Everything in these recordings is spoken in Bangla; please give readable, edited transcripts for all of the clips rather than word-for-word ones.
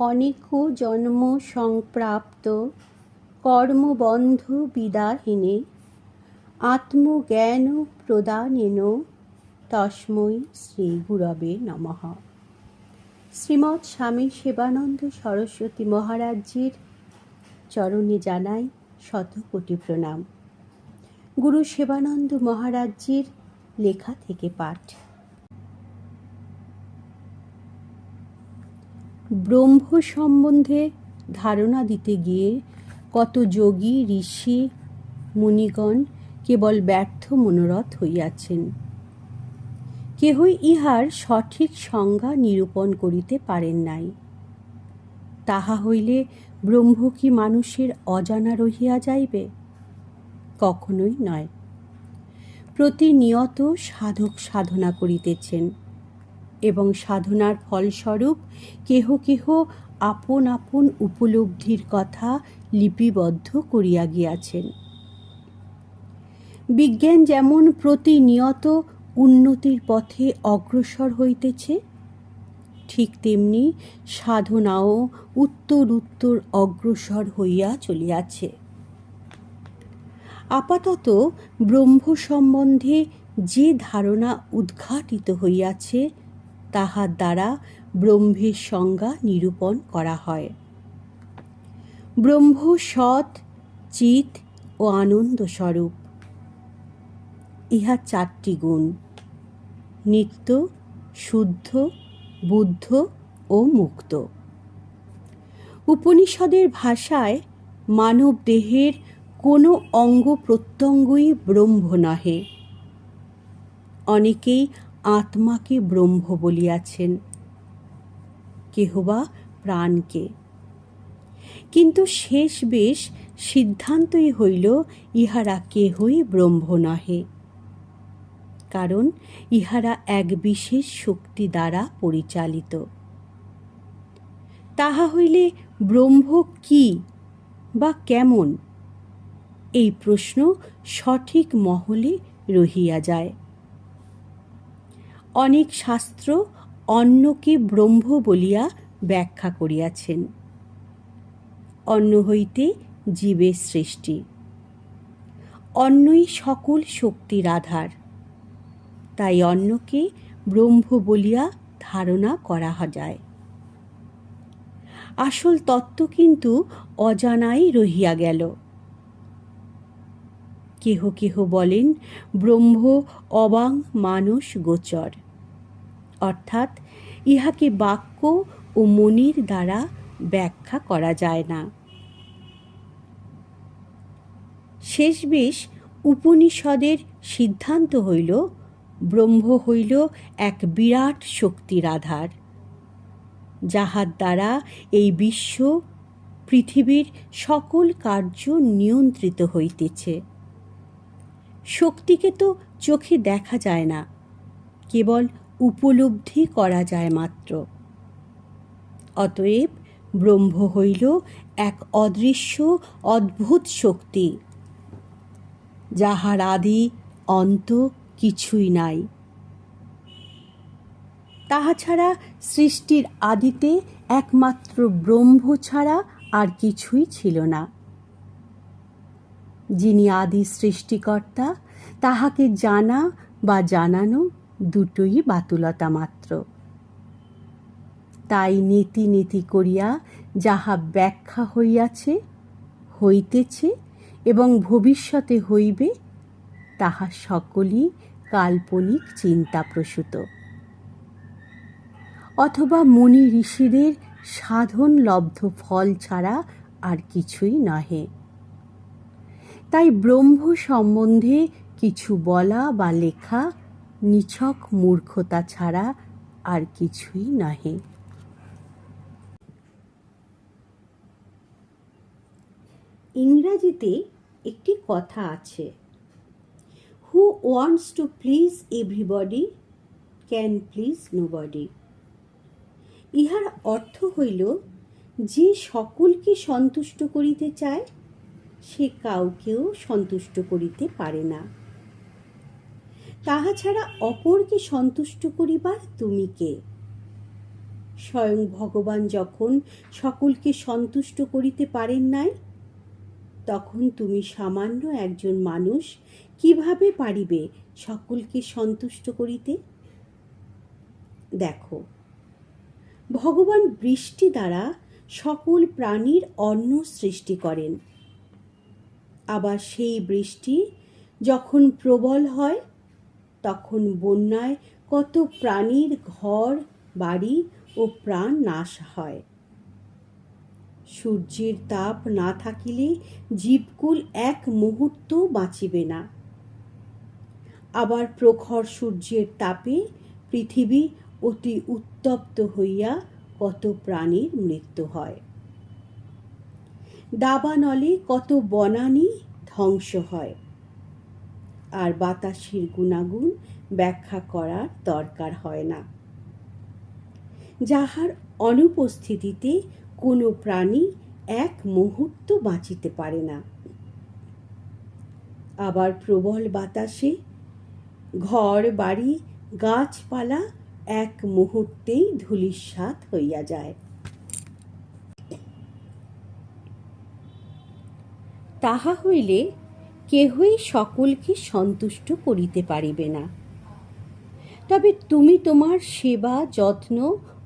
অনেক জন্ম সংপ্রাপ্ত কর্মবন্ধ বিদাহিনে আত্মজ্ঞান প্রদানেন তস্मै শ্রী গুরবে নমঃ। শ্রীমৎ স্বামী সেবানন্দ সরস্বতী মহারাজজির চরণে জানাই শতকোটি প্রণাম। গুরু সেবানন্দ মহারাজজির লেখা থেকে পাঠ। ব্রহ্ম সম্বন্ধে ধারণা দিতে গিয়ে কত যোগী ঋষি মুনিগণ কেবল ব্যর্থ মনোরথ হইয়াছেন। কেহই ইহার সঠিক সংজ্ঞা নিরূপণ করিতে পারেন নাই। তাহা হইলে ব্রহ্ম কি মানুষের অজানা রহিয়া যাইবে? কখনোই নয়। প্রতিনিয়ত সাধক সাধনা করিতেছেন এবং সাধনার ফলস্বরূপ কেহ কেহ আপন আপন উপলব্ধির কথা লিপিবদ্ধ করিয়া গিয়াছেন। বিজ্ঞান যেমন প্রতিনিয়ত উন্নতির পথে অগ্রসর হইতেছে, ঠিক তেমনি সাধনাও উত্তর উত্তর অগ্রসর হইয়া চলিয়াছে। আপাতত ব্রহ্ম সম্বন্ধে যে ধারণা উদ্ঘাটিত হইয়াছে তাহার দ্বারা ব্রহ্মের সংজ্ঞা নিরূপণ করা হয়। ব্রহ্ম সৎ, চিৎ ও আনন্দ স্বরূপ। ইহা চারটি গুণ: নিত্য, শুদ্ধ, বুদ্ধ ও মুক্ত। উপনিষদের ভাষায় মানব দেহের কোনো অঙ্গ প্রত্যঙ্গই ব্রহ্ম নহে। অনেকেই আত্মাকে ব্রহ্ম বলিয়াছেন, কেহ বা প্রাণকে। কিন্তু শেষ বেশ সিদ্ধান্তই হইল ইহারা কেহই ব্রহ্ম নহে, কারণ ইহারা এক বিশেষ শক্তি দ্বারা পরিচালিত। তাহা হইলে ব্রহ্ম কি বা কেমন, এই প্রশ্ন সঠিক মহলে রহিয়া যায়। অনেক শাস্ত্র অন্নকে ব্রহ্ম বলিয়া ব্যাখ্যা করিয়াছেন। অন্ন হইতে জীবের সৃষ্টি। অন্নই সকল শক্তির আধার। তাই অন্নকে ব্রহ্ম বলিয়া ধারণা করা যায়। আসল তত্ত্ব কিন্তু অজানাই রহিয়া গেল। কেহ কেহ বলেন ব্রহ্ম অবাং মানস গোচর, অর্থাৎ ইহাকে বাক্য ও মনের দ্বারা ব্যাখ্যা করা যায় না। শেষবেশ উপনিষদের সিদ্ধান্ত হইল ব্রহ্ম হইল এক বিরাট শক্তির আধার, যাহার দ্বারা এই বিশ্ব পৃথিবীর সকল কার্য নিয়ন্ত্রিত হইতেছে। শক্তিকে তো চোখে দেখা যায় না, কেবল উপলব্ধি করা যায় মাত্র। অতএব ব্রহ্ম হইল এক অদৃশ্য অদ্ভুত শক্তি, যাহার আদি অন্ত কিছুই নাই। তাহা ছাড়া সৃষ্টির আদিতে একমাত্র ব্রহ্ম ছাড়া আর কিছুই ছিল না। যিনি আদি সৃষ্টিকর্তা, তাহাকে জানা বা জানানো দুটোই বাতুলতা মাত্র। তাই নীতি নীতি করিয়া যাহা ব্যাখ্যা হইয়াছে, হইতেছে এবং ভবিষ্যতে হইবে, তাহা সকলই কাল্পনিক চিন্তাপ্রসূত, অথবা মুনি ঋষিদের সাধন লব্ধ ফল ছাড়া আর কিছুই নহে। তাই ব্রহ্ম সম্বন্ধে কিছু বলা বা লেখা নিছক মূর্খতা ছাড়া আর কিছুই নহে। ইংরাজিতে একটি কথা আছে, who wants to please everybody can please nobody. ইহার অর্থ হইল, যে সকলকে সন্তুষ্ট করিতে চায় সে কাউকেও সন্তুষ্ট করিতে পারে না। তাহা ছাড়া অপরকে সন্তুষ্ট করিবার তুমি কে? স্বয়ং ভগবান যখন সকলকে সন্তুষ্ট করিতে পারেন নাই, তখন তুমি সামান্য একজন মানুষ কিভাবে পারিবে সকলকে সন্তুষ্ট করিতে? দেখো, ভগবান বৃষ্টি দ্বারা সকল প্রাণীর অন্ন সৃষ্টি করেন। আবার সেই বৃষ্টি যখন প্রবল হয়, তখন বন্যায় কত প্রাণীর ঘর বাড়ি ও প্রাণ নাশ হয়। সূর্যের তাপ না থাকিলে জীবকুল এক মুহূর্ত বাঁচিবে না। আবার প্রখর সূর্যের তাপে পৃথিবী অতি উত্তপ্ত হইয়া কত প্রাণীর মৃত্যু হয়। দাবানলে কত বনানী ধ্বংস হয়। আর বাতাসের গুণাগুণ ব্যাখ্যা করার দরকার হয় না, যাহার অনুপস্থিতিতে কোনো প্রাণী এক মুহূর্ত বাঁচিতে পারে না। আবার প্রবল বাতাসে ঘর বাড়ি গাছপালা এক মুহূর্তেই ধূলিসাৎ হইয়া যায়। তাহা হইলে কেহই সকলকে সন্তুষ্ট করিতে পারিবে না। তবে তুমি তোমার সেবা যত্ন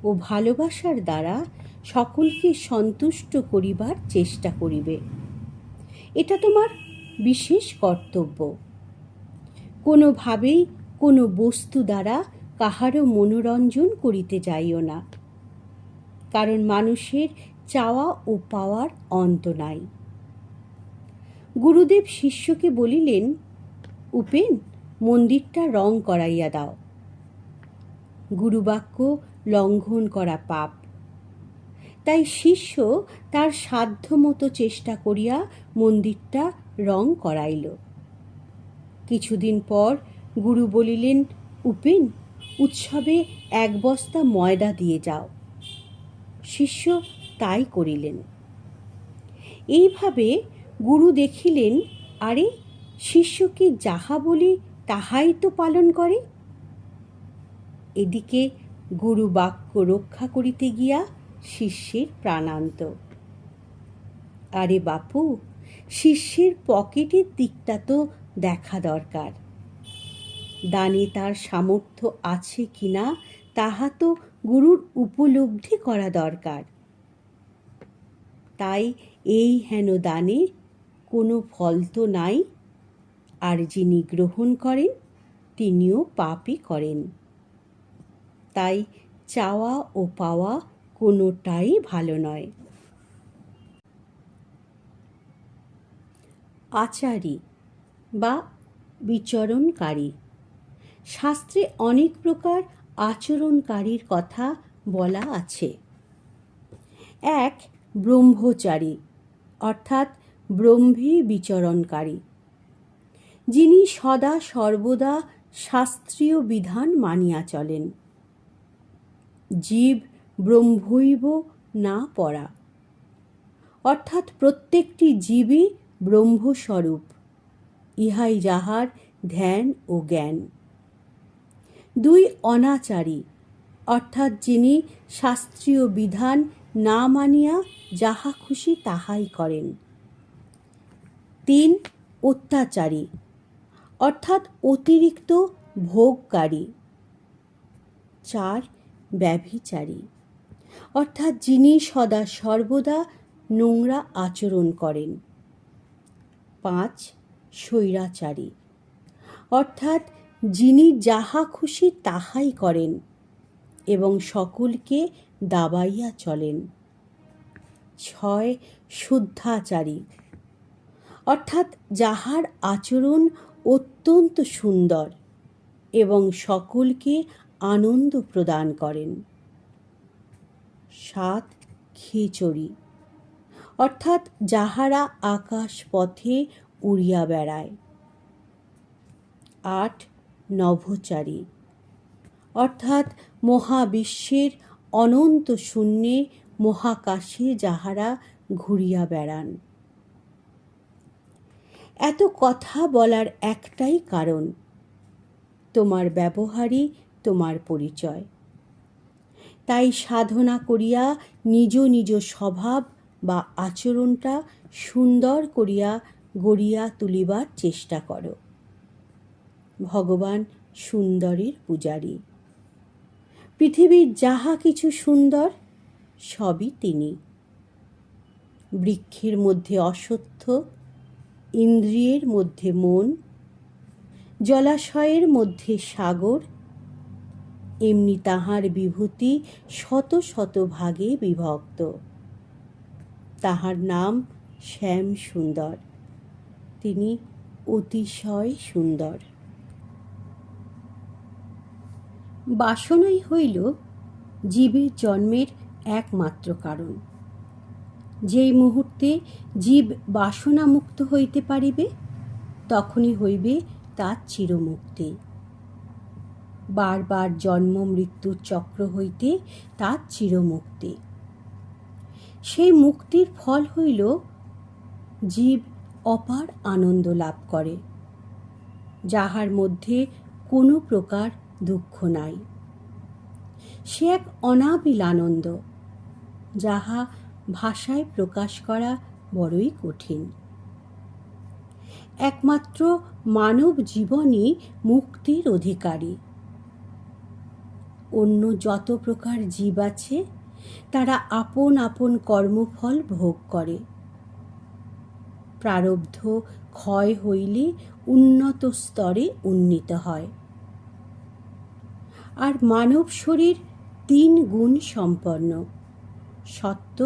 ও ভালোবাসার দ্বারা সকলকে সন্তুষ্ট করিবার চেষ্টা করিবে। এটা তোমার বিশেষ কর্তব্য। কোনোভাবেই কোনো বস্তু দ্বারা কাহারও মনোরঞ্জন করিতে যাইও না, কারণ মানুষের চাওয়া ও পাওয়ার অন্ত নাই। গুরুদেব শিষ্যকে বলিলেন, উপেন, মন্দিরটা রং করাইয়া দাও। গুরুবাক্য লঙ্ঘন করা পাপ। তাই শিষ্য তার সাধ্যমতো চেষ্টা করিয়া মন্দিরটা রং করাইল। কিছুদিন পর গুরু বলিলেন, উপেন, উৎসবে 1 বস্তা ময়দা দিয়ে যাও। শিষ্য তাই করিলেন। এইভাবে গুরু দেখিলেন, আরে, শিষ্যকে যাহা বলি তাহাই তো পালন করে। এদিকে গুরু বাক্য রক্ষা করিতে গিয়া শিষ্যের প্রাণান্ত। আরে বাপু, শিষ্যের পকেটের দিকটা তো দেখা দরকার। দানে তার সামর্থ্য আছে কিনা তাহা তো গুরুর উপলব্ধি করা দরকার। তাই এই হেন দানে কোনো ফল তো নাই, আর যিনি গ্রহণ করেন তিনিও পাপই করেন। তাই চাওয়া ও পাওয়া কোনোটাই ভালো নয়। আচারী বা বিচরণকারী। শাস্ত্রে অনেক প্রকার আচরণকারীর কথা বলা আছে। 1. ব্রহ্মচারী, অর্থাৎ ব্রহ্মে বিচরণকারী, যিনি সদা সর্বদা শাস্ত্রীয় বিধান মানিয়া চলেন। জীব ব্রহ্মৈব না পরা, অর্থাৎ প্রত্যেকটি জীবই ব্রহ্মস্বরূপ, ইহাই যাহার ধ্যান ও জ্ঞান। 2. অনাচারী, অর্থাৎ যিনি শাস্ত্রীয় বিধান না মানিয়া যাহা খুশি তাহাই করেন। 3. অত্যাচারী, অর্থাৎ অতিরিক্ত ভোগকারী। 4. ব্যভিচারী, অর্থাৎ যিনি সদা সর্বদা নোংরা আচরণ করেন। 5. স্বৈরাচারী, অর্থাৎ যিনি যাহা খুশি তাহাই করেন এবং সকলকে দাবাইয়া চলেন। 6. শুদ্ধাচারী, অর্থাৎ যাহার আচরণ অত্যন্ত সুন্দর এবং সকলকে আনন্দ প্রদান করেন। 7. খেচরী, অর্থাৎ যাহারা আকাশ পথে উড়িয়া বেড়ায়। 8. নভোচারী, অর্থাৎ মহাবিশ্বের অনন্ত শূন্যে মহাকাশে যাহারা ঘুরিয়া বেড়ান। এত কথা বলার একটাই কারণ, তোমার ব্যবহারই তোমার পরিচয়। তাই সাধনা করিয়া নিজ নিজ স্বভাব বা আচরণটা সুন্দর করিয়া গড়িয়া তুলিবার চেষ্টা করো। ভগবান সুন্দরের পূজারী। পৃথিবীর যাহা কিছু সুন্দর সবই তিনি। বৃক্ষের মধ্যে অশ্বত্থ, ইন্দ্রিয়ের মধ্যে মন, জলাশয়ের মধ্যে সাগর, এমনি তাহার বিভূতি শত শত ভাগে বিভক্ত। তাহার নাম শ্যাম সুন্দর। তিনি অতিশয় সুন্দর। বাসনাই হইল জীবের জন্মের একমাত্র কারণ। যেই মুহূর্তে জীব বাসনা মুক্ত হইতে পারিবে, তখনই হইবে তার চিরমুক্তি। বারবার জন্ম মৃত্যুর চক্র হইতে তার চিরমুক্তি। সেই মুক্তির ফল হইল জীব অপার আনন্দ লাভ করে, যাহার মধ্যে কোনো প্রকার দুঃখ নাই। সে এক অনাবিল আনন্দ, যাহা ভাষায় প্রকাশ করা বড়ই কঠিন। একমাত্র মানব জীবনই মুক্তির অধিকারী। অন্য যত প্রকার জীব আছে, তারা আপন আপন কর্মফল ভোগ করে। প্রারব্ধ ক্ষয় হইলে উন্নত স্তরে উন্নীত হয়। আর মানব শরীর 3 গুণ সম্পন্ন: সত্ত্ব,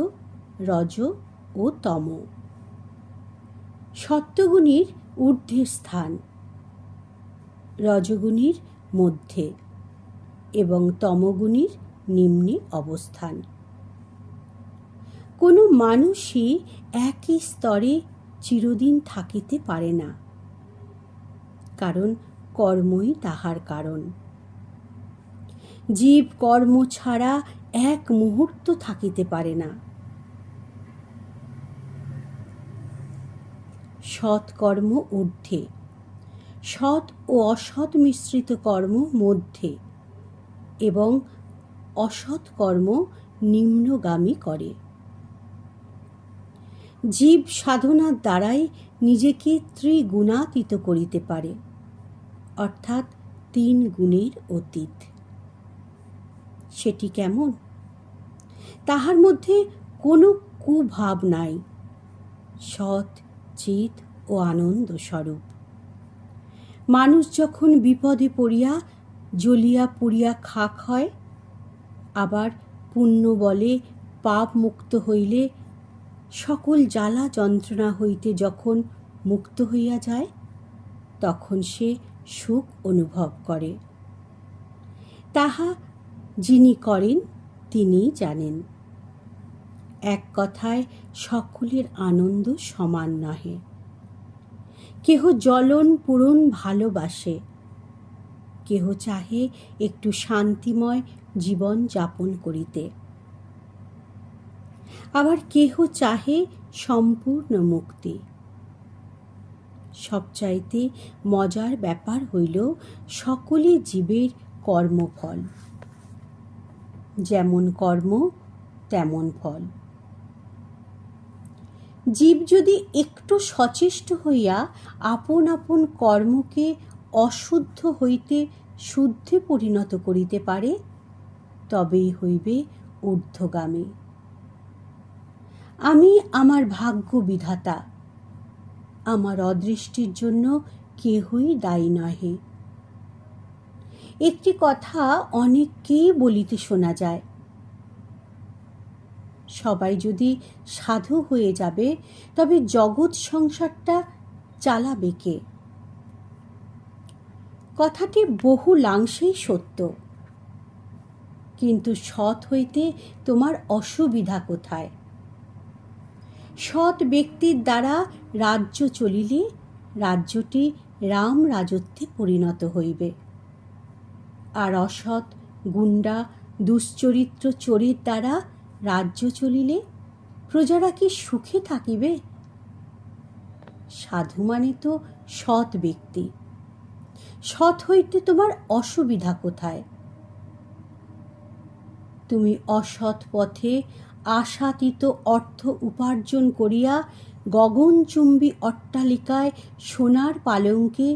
রজ ও তম। সত্ত্বগুণীর ঊর্ধ্বে স্থান, রজগুণীর মধ্যে এবং তমগুণীর নিম্নে অবস্থান। কোনো মানুষই একই স্তরে চিরদিন থাকিতে পারে না, কারণ কর্মই তাহার কারণ। জীব কর্ম ছাড়া এক মুহূর্ত থাকিতে পারে না। সৎকর্ম ঊর্ধ্বে, সৎ ও অসৎ মিশ্রিত কর্ম মধ্যে এবং অসৎ কর্ম নিম্নগামী করে। জীব সাধনার দ্বারাই নিজেকে ত্রিগুণাতীত করিতে পারে, অর্থাৎ 3 গুণের অতীত। সেটি কেমন? তাহার মধ্যে কোনো কুভাব নাই, সৎ, চিত ও আনন্দ স্বরূপ। মানুষ যখন বিপদে পড়িয়া জ্বলিয়া পুড়িয়া খাক হয়, আবার পুণ্য বলে পাপ মুক্ত হইলে সকল জ্বালা যন্ত্রণা হইতে যখন মুক্ত হইয়া যায়, তখন সে সুখ অনুভব করে। তাহা যিনি করেন তিনিই জানেন। এক কথায় সকলের আনন্দ সমান নহে। কেহ জ্বলন পূরণ ভালোবাসে, কেহ চাহে একটু শান্তিময় জীবন যাপন করিতে, আবার কেহ চাহে সম্পূর্ণ মুক্তি। সবচাইতে মজার ব্যাপার হইল সকলে জীবের কর্মফল। যেমন কর্ম তেমন ফল। জীব যদি একটু সচেষ্ট হইয়া আপন আপন কর্মকে অশুদ্ধ হইতে শুদ্ধে পরিণত করিতে পারে, তবেই হইবে ঊর্ধ্বগামী। আমি আমার ভাগ্য বিধাতা, আমার অদৃষ্টির জন্য কেহই দায়ী নহে। একটি কথা অনেককেই বলিতে শোনা যায়, সবাই যদি সাধু হয়ে যাবে, তবে জগৎ সংসারটা চালাবে কে? কথাটি বহুলাংশেই সত্য, কিন্তু সৎ হইতে তোমার অসুবিধা কোথায়? সৎ ব্যক্তির দ্বারা রাজ্য চলিলে রাজ্যটি রাম রাজত্বে পরিণত হইবে, আর অসৎ, গুন্ডা, দুশ্চরিত্র চোরের দ্বারা রাজ্য চলিলে প্রজারা কি সুখে থাকিবে? সাধু মানে তো সৎ ব্যক্তি। সৎ হইতে তোমার অসুবিধা কোথায়? তুমি অসৎ পথে আশাতীত অর্থ উপার্জন করিয়া গগনচুম্বী অট্টালিকায় সোনার পালঙ্কে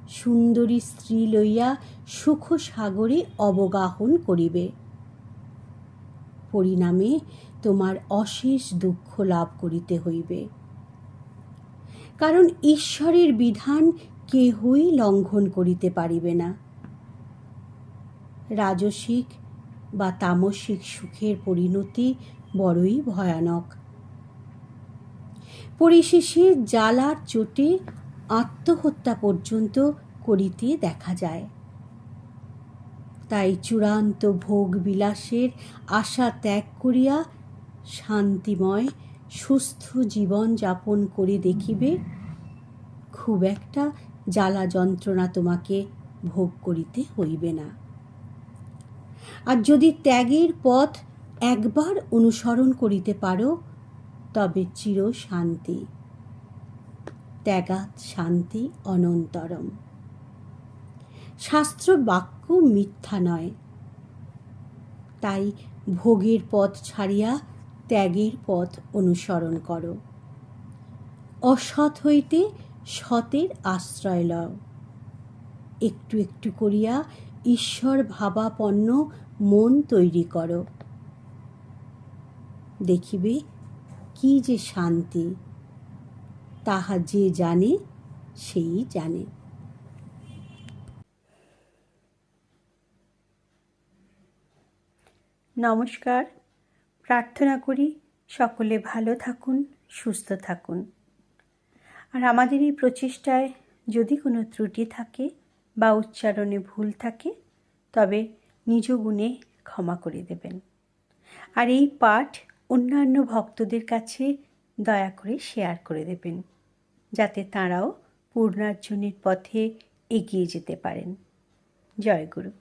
সুন্দরী স্ত্রী লইয়া সুখসাগরে অবগাহন করিবে। পরিণামে তোমার অশেষ দুঃখ লাভ করিতে হইবে, কারণ ঈশ্বরের বিধান কেহই লঙ্ঘন করিতে পারিবে না। রাজসিক বা তামসিক সুখের পরিণতি বড়ই ভয়ানক। পরিশেষে জ্বালার চোটে আত্মহত্যা পর্যন্ত করিতে দেখা যায়। তাই চূড়ান্ত ভোগ বিলাসের আশা ত্যাগ করিয়া শান্তিময় সুস্থ জীবন যাপন করে দেখিবে, খুব একটা জ্বালা যন্ত্রণা তোমাকে ভোগ করিতে হইবে না। আর যদি ত্যাগের পথ একবার অনুসরণ করিতে পারো, তবে চির শান্তি। ত্যাগাৎ শান্তি অনন্তরম। শাস্ত্র বাক্য মিথ্যা নয়। তাই ভোগের পথ ছাড়িয়া ত্যাগের পথ অনুসরণ করো। অসৎ হইতে সতের আশ্রয় লও। একটু একটু করিয়া ঈশ্বর ভাবাপন্ন মন তৈরি করো। দেখিবে কি যে শান্তি, তাহা যে জানে সেই জানে। নমস্কার। প্রার্থনা করি সকলে ভালো থাকুন, সুস্থ থাকুন। আর আমাদের এই প্রচেষ্টায় যদি কোনো ত্রুটি থাকে বা উচ্চারণে ভুল থাকে, তবে নিজ গুণে ক্ষমা করে দেবেন। আর এই পাঠ অন্যান্য ভক্তদের কাছে দয়া করে শেয়ার করে দেবেন, যাতে তাঁরাও পূর্ণার্জনের পথে এগিয়ে যেতে পারেন। জয় গুরু।